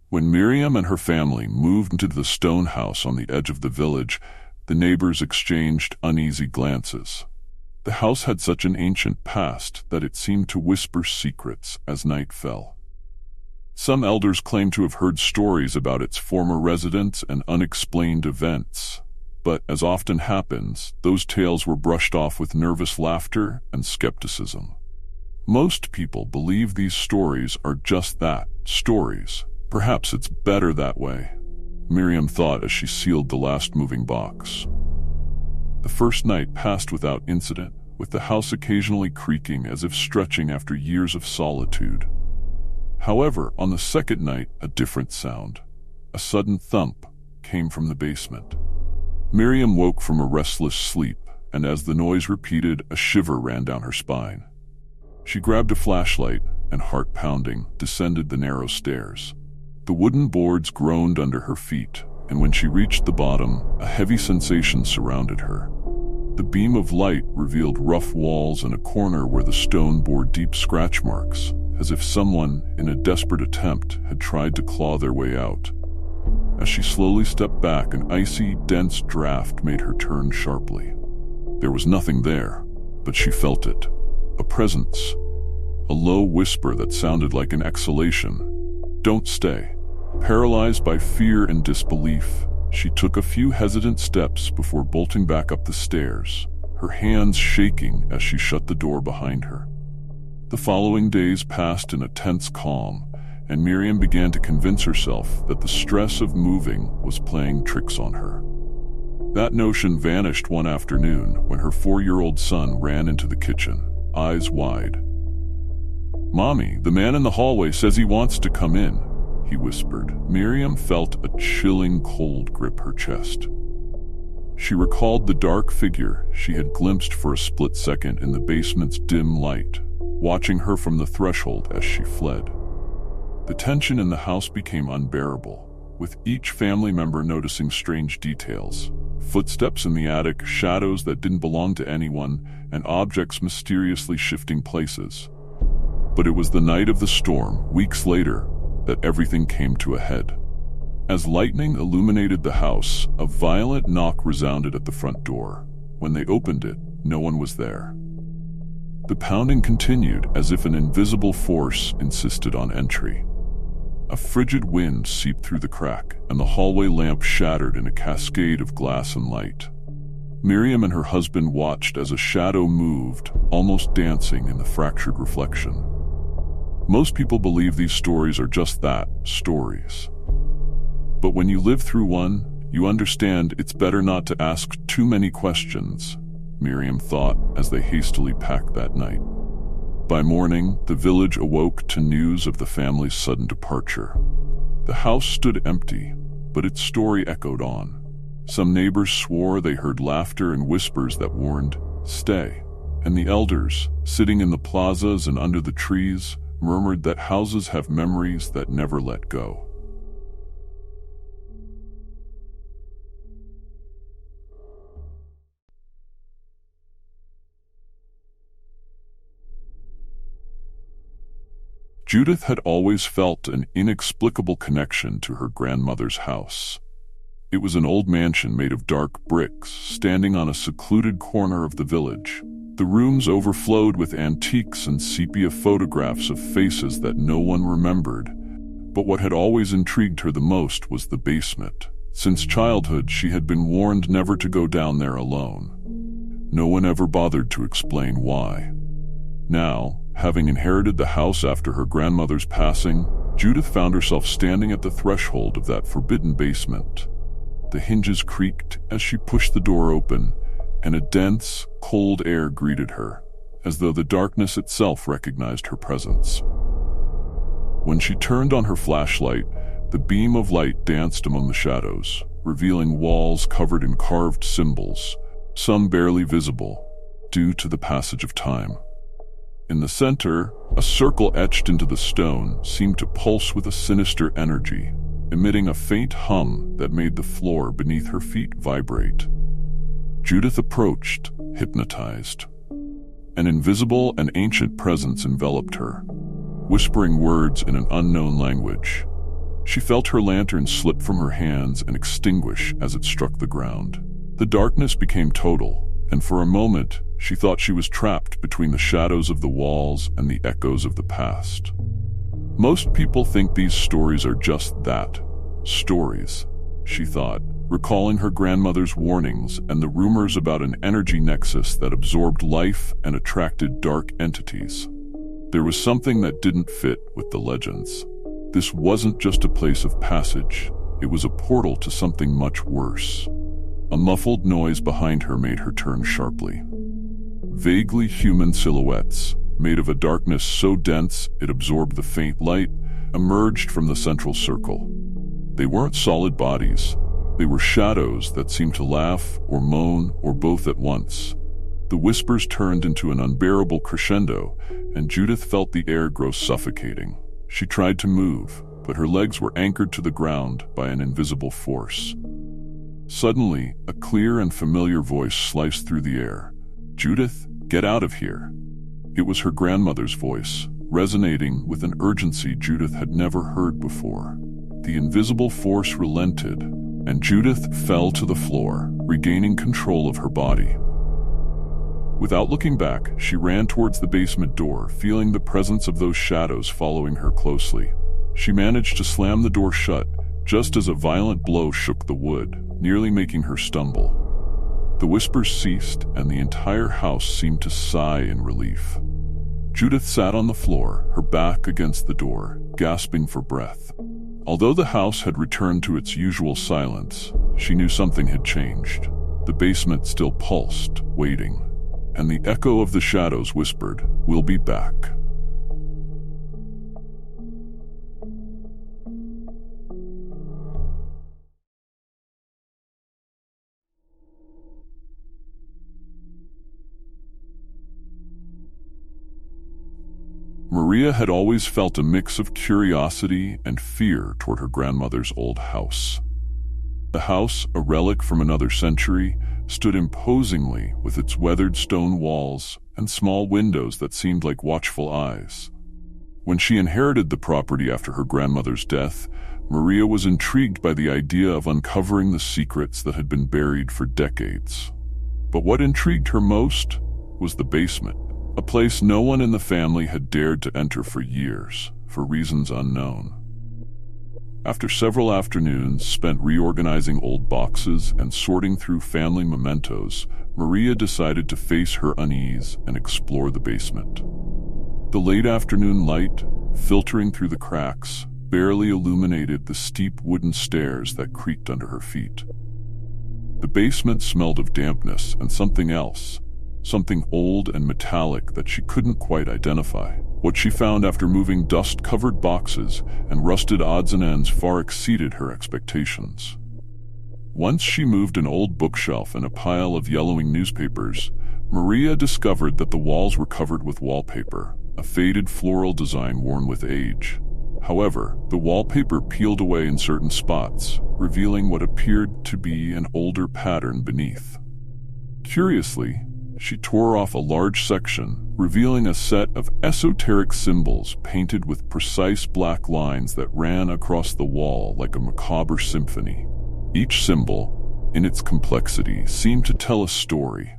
When Miriam and her family moved into the stone house on the edge of the village, the neighbors exchanged uneasy glances. The house had such an ancient past that it seemed to whisper secrets as night fell. Some elders claimed to have heard stories about its former residents and unexplained events, but as often happens, those tales were brushed off with nervous laughter and skepticism. Most people believe these stories are just that, stories. Perhaps it's better that way, Miriam thought as she sealed the last moving box. The first night passed without incident, with the house occasionally creaking as if stretching after years of solitude. However, on the second night, a different sound, a sudden thump, came from the basement. Miriam woke from a restless sleep, and as the noise repeated, a shiver ran down her spine. She grabbed a flashlight and, heart pounding, descended the narrow stairs. The wooden boards groaned under her feet, and when she reached the bottom, a heavy sensation surrounded her. The beam of light revealed rough walls and a corner where the stone bore deep scratch marks, as if someone, in a desperate attempt, had tried to claw their way out. As she slowly stepped back, an icy, dense draft made her turn sharply. There was nothing there, but she felt it. A presence. A low whisper that sounded like an exhalation. "Don't stay." Paralyzed by fear and disbelief, she took a few hesitant steps before bolting back up the stairs, her hands shaking as she shut the door behind her. The following days passed in a tense calm, and Miriam began to convince herself that the stress of moving was playing tricks on her. That notion vanished one afternoon when her 4-year-old son ran into the kitchen, eyes wide. "Mommy, the man in the hallway says he wants to come in," he whispered. Miriam felt a chilling cold grip her chest. She recalled the dark figure she had glimpsed for a split second in the basement's dim light, watching her from the threshold as she fled. The tension in the house became unbearable, with each family member noticing strange details. Footsteps in the attic, shadows that didn't belong to anyone, and objects mysteriously shifting places. But it was the night of the storm, weeks later, that everything came to a head. As lightning illuminated the house, a violent knock resounded at the front door. When they opened it, no one was there. The pounding continued as if an invisible force insisted on entry. A frigid wind seeped through the crack, and the hallway lamp shattered in a cascade of glass and light. Miriam and her husband watched as a shadow moved, almost dancing in the fractured reflection. Most people believe these stories are just that, stories. But when you live through one, you understand it's better not to ask too many questions, Miriam thought as they hastily packed that night. By morning, the village awoke to news of the family's sudden departure. The house stood empty, but its story echoed on. Some neighbors swore they heard laughter and whispers that warned, "Stay." And the elders, sitting in the plazas and under the trees, murmured that houses have memories that never let go. Judith had always felt an inexplicable connection to her grandmother's house. It was an old mansion made of dark bricks, standing on a secluded corner of the village. The rooms overflowed with antiques and sepia photographs of faces that no one remembered. But what had always intrigued her the most was the basement. Since childhood, she had been warned never to go down there alone. No one ever bothered to explain why. Now, having inherited the house after her grandmother's passing, Judith found herself standing at the threshold of that forbidden basement. The hinges creaked as she pushed the door open, and a dense, cold air greeted her, as though the darkness itself recognized her presence. When she turned on her flashlight, the beam of light danced among the shadows, revealing walls covered in carved symbols, some barely visible, due to the passage of time. In the center, a circle etched into the stone seemed to pulse with a sinister energy, emitting a faint hum that made the floor beneath her feet vibrate. Judith approached, hypnotized. An invisible and ancient presence enveloped her, whispering words in an unknown language. She felt her lantern slip from her hands and extinguish as it struck the ground. The darkness became total, and for a moment, she thought she was trapped between the shadows of the walls and the echoes of the past. Most people think these stories are just that, stories, she thought, recalling her grandmother's warnings and the rumors about an energy nexus that absorbed life and attracted dark entities. There was something that didn't fit with the legends. This wasn't just a place of passage, it was a portal to something much worse. A muffled noise behind her made her turn sharply. Vaguely human silhouettes, made of a darkness so dense it absorbed the faint light, emerged from the central circle. They weren't solid bodies. They were shadows that seemed to laugh or moan or both at once. The whispers turned into an unbearable crescendo, and Judith felt the air grow suffocating. She tried to move, but her legs were anchored to the ground by an invisible force. Suddenly, a clear and familiar voice sliced through the air. "Judith, get out of here." It was her grandmother's voice, resonating with an urgency Judith had never heard before. The invisible force relented, and Judith fell to the floor, regaining control of her body. Without looking back, she ran towards the basement door, feeling the presence of those shadows following her closely. She managed to slam the door shut, just as a violent blow shook the wood, nearly making her stumble. The whispers ceased, and the entire house seemed to sigh in relief. Judith sat on the floor, her back against the door, gasping for breath. Although the house had returned to its usual silence, she knew something had changed. The basement still pulsed, waiting, and the echo of the shadows whispered, "We'll be back." Maria had always felt a mix of curiosity and fear toward her grandmother's old house. The house, a relic from another century, stood imposingly with its weathered stone walls and small windows that seemed like watchful eyes. When she inherited the property after her grandmother's death, Maria was intrigued by the idea of uncovering the secrets that had been buried for decades. But what intrigued her most was the basement. A place no one in the family had dared to enter for years, for reasons unknown. After several afternoons spent reorganizing old boxes and sorting through family mementos, Maria decided to face her unease and explore the basement. The late afternoon light, filtering through the cracks, barely illuminated the steep wooden stairs that creaked under her feet. The basement smelled of dampness and something else, something old and metallic that she couldn't quite identify. What she found after moving dust-covered boxes and rusted odds and ends far exceeded her expectations. Once she moved an old bookshelf and a pile of yellowing newspapers, Maria discovered that the walls were covered with wallpaper, a faded floral design worn with age. However, the wallpaper peeled away in certain spots, revealing what appeared to be an older pattern beneath. Curiously, she tore off a large section, revealing a set of esoteric symbols painted with precise black lines that ran across the wall like a macabre symphony. Each symbol, in its complexity, seemed to tell a story.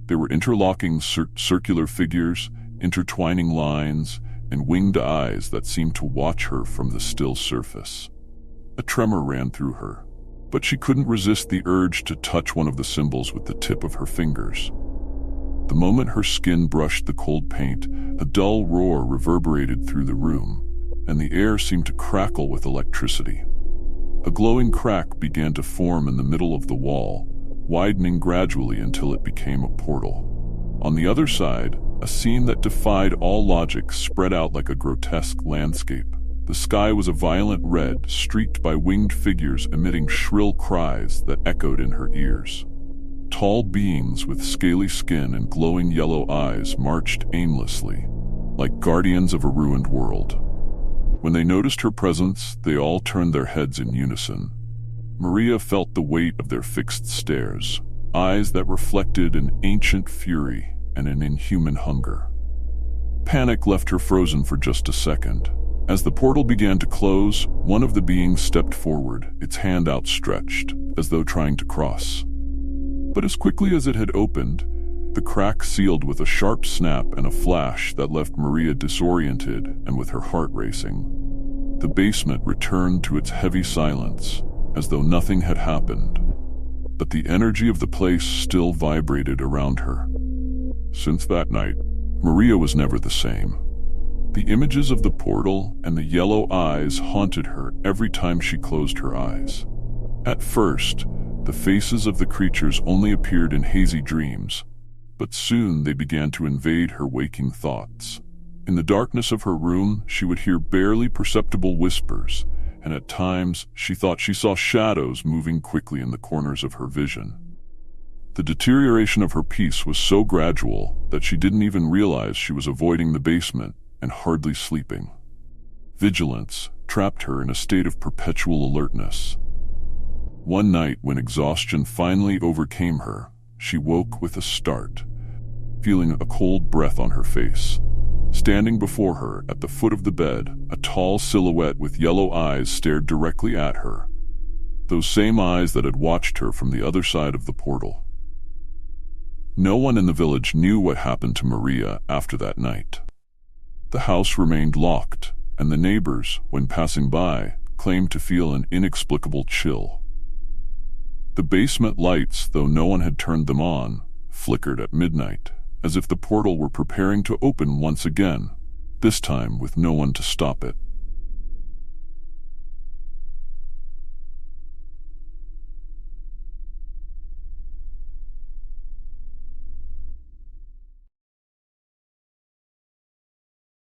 There were interlocking circular figures, intertwining lines, and winged eyes that seemed to watch her from the still surface. A tremor ran through her, but she couldn't resist the urge to touch one of the symbols with the tip of her fingers. The moment her skin brushed the cold paint, a dull roar reverberated through the room, and the air seemed to crackle with electricity. A glowing crack began to form in the middle of the wall, widening gradually until it became a portal. On the other side, a scene that defied all logic spread out like a grotesque landscape. The sky was a violent red, streaked by winged figures emitting shrill cries that echoed in her ears. Tall beings with scaly skin and glowing yellow eyes marched aimlessly, like guardians of a ruined world. When they noticed her presence, they all turned their heads in unison. Maria felt the weight of their fixed stares, eyes that reflected an ancient fury and an inhuman hunger. Panic left her frozen for just a second. As the portal began to close, one of the beings stepped forward, its hand outstretched, as though trying to cross. But as quickly as it had opened, the crack sealed with a sharp snap and a flash that left Maria disoriented and with her heart racing. The basement returned to its heavy silence, as though nothing had happened, but the energy of the place still vibrated around her. Since that night, Maria was never the same. The images of the portal and the yellow eyes haunted her every time she closed her eyes. At first, the faces of the creatures only appeared in hazy dreams, but soon they began to invade her waking thoughts. In the darkness of her room, she would hear barely perceptible whispers, and at times she thought she saw shadows moving quickly in the corners of her vision. The deterioration of her peace was so gradual that she didn't even realize she was avoiding the basement and hardly sleeping. Vigilance trapped her in a state of perpetual alertness. One night, when exhaustion finally overcame her, she woke with a start, feeling a cold breath on her face. Standing before her at the foot of the bed, a tall silhouette with yellow eyes stared directly at her, those same eyes that had watched her from the other side of the portal. No one in the village knew what happened to Maria after that night. The house remained locked, and the neighbors, when passing by, claimed to feel an inexplicable chill. The basement lights, though no one had turned them on, flickered at midnight, as if the portal were preparing to open once again, this time with no one to stop it.